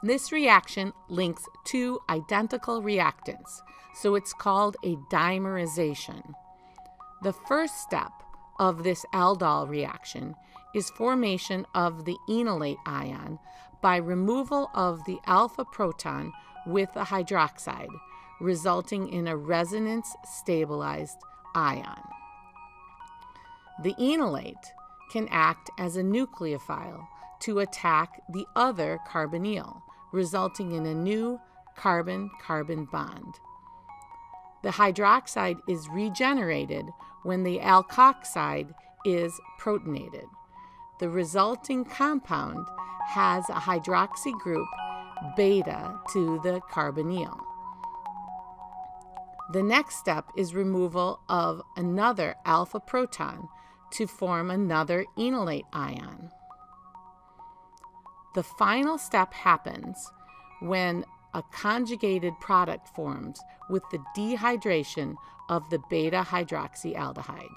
This reaction links two identical reactants, so it's called a dimerization. The first step of this Aldol reaction is formation of the enolate ion by removal of the alpha-proton with a hydroxide, resulting in a resonance-stabilized ion. The enolate can act as a nucleophile to attack the other carbonyl, resulting in a new carbon-carbon bond. The hydroxide is regenerated when the alkoxide is protonated. The resulting compound has a hydroxy group beta to the carbonyl. The next step is removal of another alpha-proton to form another enolate ion. The final step happens when a conjugated product forms with the dehydration of the beta-hydroxy aldehyde.